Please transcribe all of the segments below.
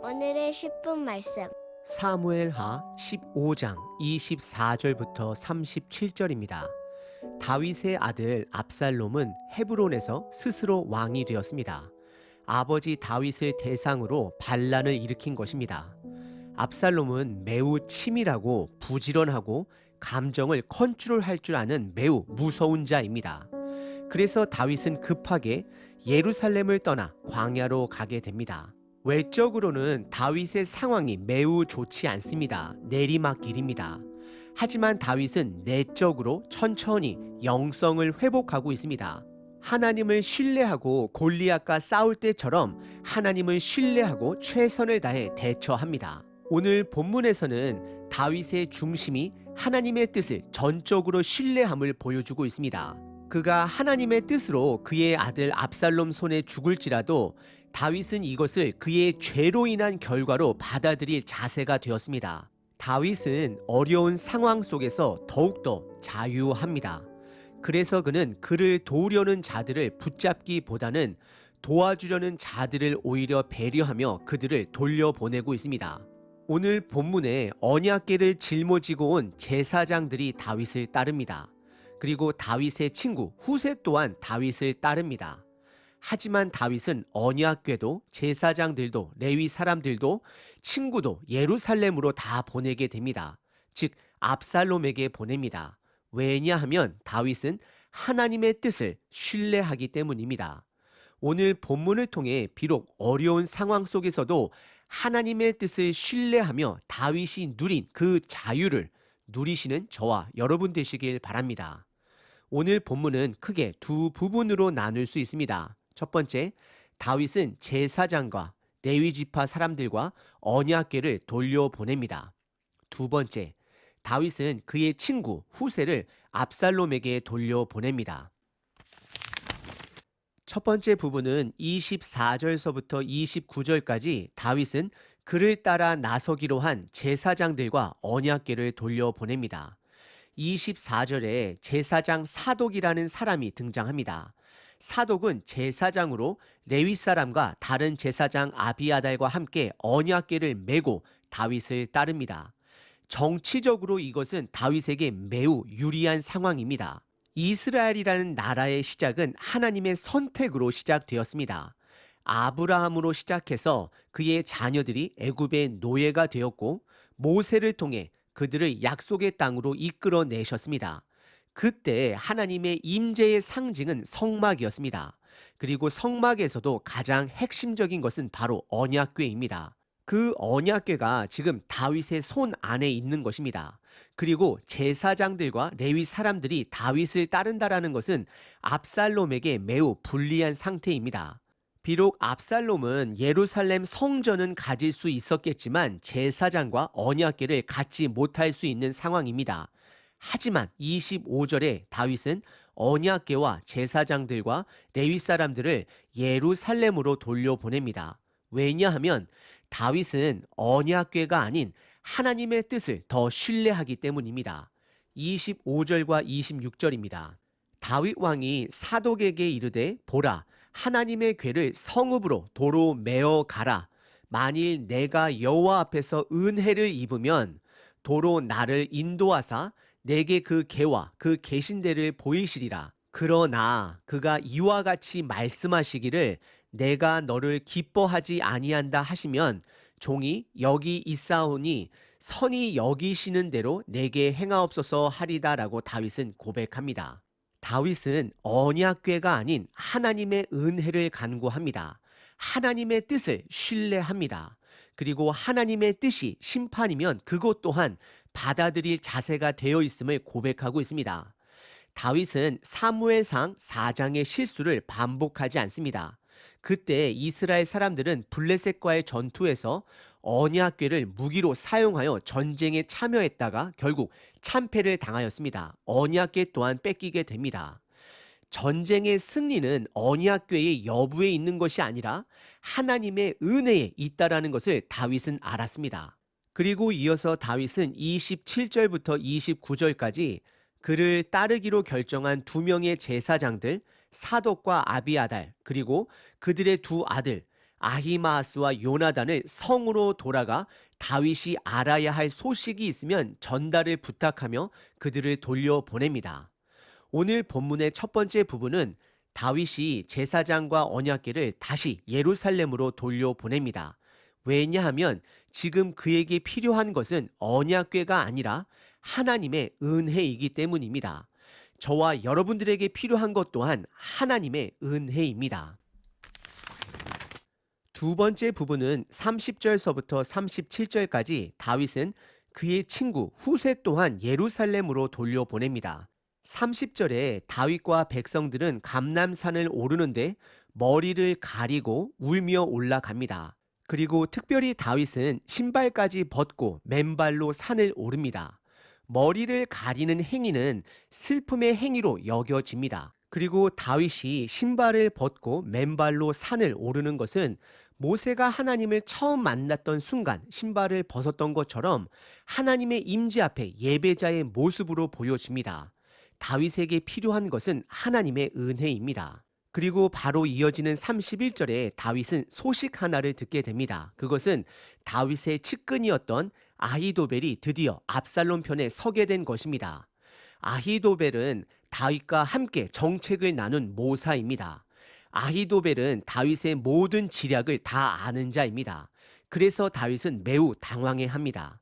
오늘의 10분 말씀. 사무엘하 15장 24절부터 37절입니다. 다윗의 아들 압살롬은 헤브론에서 스스로 왕이 되었습니다. 아버지 다윗을 대상으로 반란을 일으킨 것입니다. 압살롬은 매우 치밀하고 부지런하고 감정을 컨트롤할 줄 아는 매우 무서운 자입니다. 그래서 다윗은 급하게 예루살렘을 떠나 광야로 가게 됩니다. 외적으로는 다윗의 상황이 매우 좋지 않습니다. 내리막길입니다. 하지만 다윗은 내적으로 천천히 영성을 회복하고 있습니다. 하나님을 신뢰하고 골리앗과 싸울 때처럼 하나님을 신뢰하고 최선을 다해 대처합니다. 오늘 본문에서는 다윗의 중심이 하나님의 뜻을 전적으로 신뢰함을 보여주고 있습니다. 그가 하나님의 뜻으로 그의 아들 압살롬 손에 죽을지라도 다윗은 이것을 그의 죄로 인한 결과로 받아들일 자세가 되었습니다. 다윗은 어려운 상황 속에서 더욱더 자유합니다. 그래서 그는 그를 도우려는 자들을 붙잡기보다는 도와주려는 자들을 오히려 배려하며 그들을 돌려보내고 있습니다. 오늘 본문에 언약궤를 짊어지고 온 제사장들이 다윗을 따릅니다. 그리고 다윗의 친구 후세 또한 다윗을 따릅니다. 하지만 다윗은 언약궤도 제사장들도 레위 사람들도 친구도 예루살렘으로 다 보내게 됩니다. 즉 압살롬에게 보냅니다. 왜냐하면 다윗은 하나님의 뜻을 신뢰하기 때문입니다. 오늘 본문을 통해 비록 어려운 상황 속에서도 하나님의 뜻을 신뢰하며 다윗이 누린 그 자유를 누리시는 저와 여러분 되시길 바랍니다. 오늘 본문은 크게 두 부분으로 나눌 수 있습니다. 첫 번째, 다윗은 제사장과 레위 지파 사람들과 언약궤를 돌려보냅니다. 두 번째, 다윗은 그의 친구 후세를 압살롬에게 돌려보냅니다. 첫 번째 부분은 24절서부터 29절까지 다윗은 그를 따라 나서기로 한 제사장들과 언약궤를 돌려보냅니다. 24절에 제사장 사독이라는 사람이 등장합니다. 사독은 제사장으로 레위 사람과 다른 제사장 아비아달과 함께 언약궤를 메고 다윗을 따릅니다. 정치적으로 이것은 다윗에게 매우 유리한 상황입니다. 이스라엘이라는 나라의 시작은 하나님의 선택으로 시작되었습니다. 아브라함으로 시작해서 그의 자녀들이 애굽의 노예가 되었고 모세를 통해 그들을 약속의 땅으로 이끌어내셨습니다. 그때 하나님의 임재의 상징은 성막이었습니다. 그리고 성막에서도 가장 핵심적인 것은 바로 언약궤입니다. 그 언약궤가 지금 다윗의 손 안에 있는 것입니다. 그리고 제사장들과 레위 사람들이 다윗을 따른다라는 것은 압살롬에게 매우 불리한 상태입니다. 비록 압살롬은 예루살렘 성전은 가질 수 있었겠지만 제사장과 언약궤를 갖지 못할 수 있는 상황입니다. 하지만 25절에 다윗은 언약궤와 제사장들과 레위 사람들을 예루살렘으로 돌려보냅니다. 왜냐하면 다윗은 언약궤가 아닌 하나님의 뜻을 더 신뢰하기 때문입니다. 25절과 26절입니다. 다윗 왕이 사독에게 이르되 보라 하나님의 궤를 성읍으로 도로 메어 가라. 만일 내가 여호와 앞에서 은혜를 입으면 도로 나를 인도하사 내게 그 궤와 그 계신대를 보이시리라. 그러나 그가 이와 같이 말씀하시기를 내가 너를 기뻐하지 아니한다 하시면 종이 여기 있사오니 선히 여기시는 대로 내게 행하옵소서 하리다라고 다윗은 고백합니다. 다윗은 언약궤가 아닌 하나님의 은혜를 간구합니다. 하나님의 뜻을 신뢰합니다. 그리고 하나님의 뜻이 심판이면 그것 또한 받아들일 자세가 되어 있음을 고백하고 있습니다. 다윗은 사무엘상 4장의 실수를 반복하지 않습니다. 그때 이스라엘 사람들은 블레셋과의 전투에서 언약궤를 무기로 사용하여 전쟁에 참여했다가 결국 참패를 당하였습니다. 언약궤 또한 뺏기게 됩니다. 전쟁의 승리는 언약궤의 여부에 있는 것이 아니라 하나님의 은혜에 있다라는 것을 다윗은 알았습니다. 그리고 이어서 다윗은 27절부터 29절까지 그를 따르기로 결정한 두 명의 제사장들 사독과 아비아달 그리고 그들의 두 아들 아히마아스와 요나단을 성으로 돌아가 다윗이 알아야 할 소식이 있으면 전달을 부탁하며 그들을 돌려보냅니다. 오늘 본문의 첫 번째 부분은 다윗이 제사장과 언약궤를 다시 예루살렘으로 돌려보냅니다. 왜냐하면 지금 그에게 필요한 것은 언약궤가 아니라 하나님의 은혜이기 때문입니다. 저와 여러분들에게 필요한 것 또한 하나님의 은혜입니다. 두 번째 부분은 30절서부터 37절까지 다윗은 그의 친구 후세 또한 예루살렘으로 돌려보냅니다. 30절에 다윗과 백성들은 감람산을 오르는데 머리를 가리고 울며 올라갑니다. 그리고 특별히 다윗은 신발까지 벗고 맨발로 산을 오릅니다. 머리를 가리는 행위는 슬픔의 행위로 여겨집니다. 그리고 다윗이 신발을 벗고 맨발로 산을 오르는 것은 모세가 하나님을 처음 만났던 순간 신발을 벗었던 것처럼 하나님의 임재 앞에 예배자의 모습으로 보여집니다. 다윗에게 필요한 것은 하나님의 은혜입니다. 그리고 바로 이어지는 31절에 다윗은 소식 하나를 듣게 됩니다. 그것은 다윗의 측근이었던 아히도벨이 드디어 압살롬 편에 서게 된 것입니다. 아히도벨은 다윗과 함께 정책을 나눈 모사입니다. 아히도벨은 다윗의 모든 지략을 다 아는 자입니다. 그래서 다윗은 매우 당황해합니다.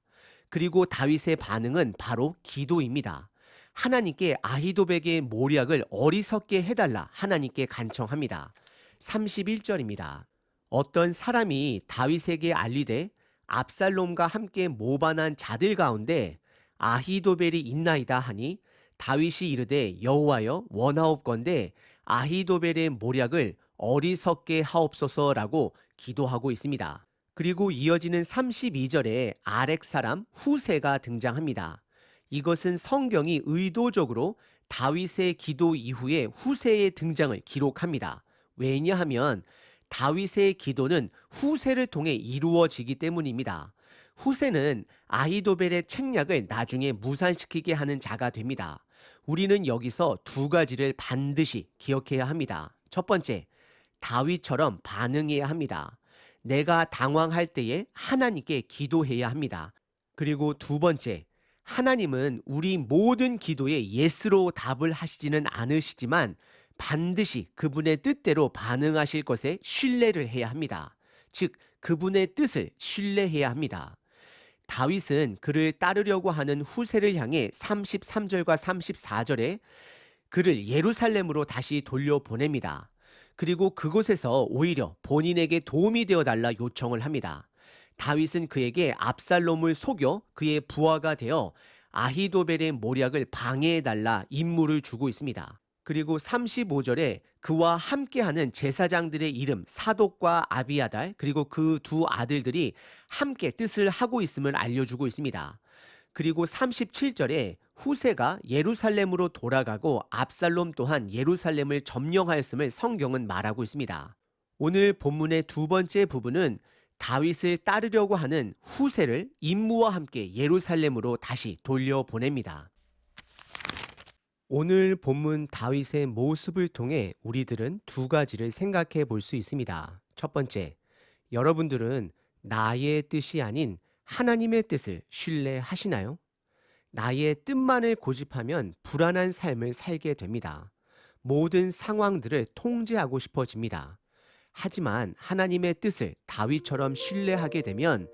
그리고 다윗의 반응은 바로 기도입니다. 하나님께 아히도백의 모략을 어리석게 해달라 하나님께 간청합니다. 31절입니다. 어떤 사람이 다윗에게 알리되 압살롬과 함께 모반한 자들 가운데 아히도벨이 있나이다 하니 다윗이 이르되 여호와여 원하옵건대 아히도벨의 모략을 어리석게 하옵소서라고 기도하고 있습니다. 그리고 이어지는 32절에 아렉 사람 후세가 등장합니다. 이것은 성경이 의도적으로 다윗의 기도 이후에 후세의 등장을 기록합니다. 왜냐하면 다윗의 기도는 후세를 통해 이루어지기 때문입니다. 후세는 아히도벨의 책략을 나중에 무산시키게 하는 자가 됩니다. 우리는 여기서 두 가지를 반드시 기억해야 합니다. 첫 번째, 다윗처럼 반응해야 합니다. 내가 당황할 때에 하나님께 기도해야 합니다. 그리고 두 번째, 하나님은 우리 모든 기도에 예스로 답을 하시지는 않으시지만 반드시 그분의 뜻대로 반응하실 것에 신뢰를 해야 합니다. 즉, 그분의 뜻을 신뢰해야 합니다. 다윗은 그를 따르려고 하는 후세를 향해 33절과 34절에 그를 예루살렘으로 다시 돌려보냅니다. 그리고 그곳에서 오히려 본인에게 도움이 되어달라 요청을 합니다. 다윗은 그에게 압살롬을 속여 그의 부하가 되어 아히도벨의 모략을 방해해달라 임무를 주고 있습니다. 그리고 35절에 그와 함께하는 제사장들의 이름 사독과 아비아달 그리고 그 두 아들들이 함께 뜻을 하고 있음을 알려주고 있습니다. 그리고 37절에 후세가 예루살렘으로 돌아가고 압살롬 또한 예루살렘을 점령하였음을 성경은 말하고 있습니다. 오늘 본문의 두 번째 부분은 다윗을 따르려고 하는 후세를 임무와 함께 예루살렘으로 다시 돌려보냅니다. 오늘 본문 다윗의 모습을 통해 우리들은 두 가지를 생각해 볼 수 있습니다. 첫 번째, 여러분들은 나의 뜻이 아닌 하나님의 뜻을 신뢰하시나요? 나의 뜻만을 고집하면 불안한 삶을 살게 됩니다. 모든 상황들을 통제하고 싶어집니다. 하지만 하나님의 뜻을 다윗처럼 신뢰하게 되면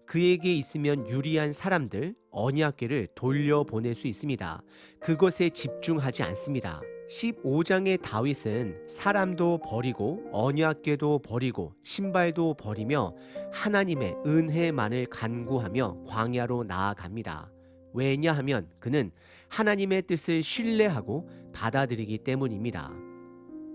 그에게 있으면 유리한 사람들, 언약궤를 돌려보낼 수 있습니다. 그것에 집중하지 않습니다. 15장의 다윗은 사람도 버리고 언약궤도 버리고 신발도 버리며 하나님의 은혜만을 간구하며 광야로 나아갑니다. 왜냐하면 그는 하나님의 뜻을 신뢰하고 받아들이기 때문입니다.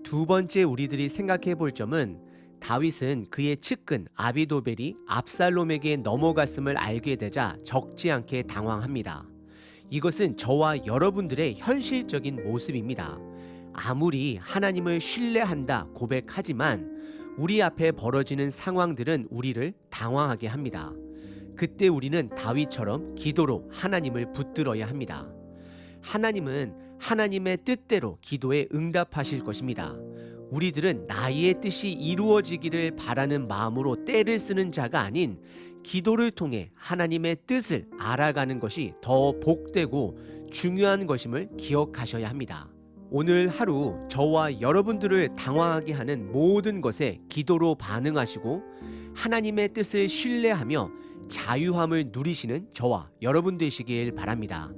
두 번째 우리들이 생각해 볼 점은 다윗은 그의 측근 아비도벨이 압살롬에게 넘어갔음을 알게 되자 적지 않게 당황합니다. 이것은 저와 여러분들의 현실적인 모습입니다. 아무리 하나님을 신뢰한다 고백하지만 우리 앞에 벌어지는 상황들은 우리를 당황하게 합니다. 그때 우리는 다윗처럼 기도로 하나님을 붙들어야 합니다. 하나님은 하나님의 뜻대로 기도에 응답하실 것입니다. 우리들은 나의 뜻이 이루어지기를 바라는 마음으로 때를 쓰는 자가 아닌 기도를 통해 하나님의 뜻을 알아가는 것이 더 복되고 중요한 것임을 기억하셔야 합니다. 오늘 하루 저와 여러분들을 당황하게 하는 모든 것에 기도로 반응하시고 하나님의 뜻을 신뢰하며 자유함을 누리시는 저와 여러분 되시길 바랍니다.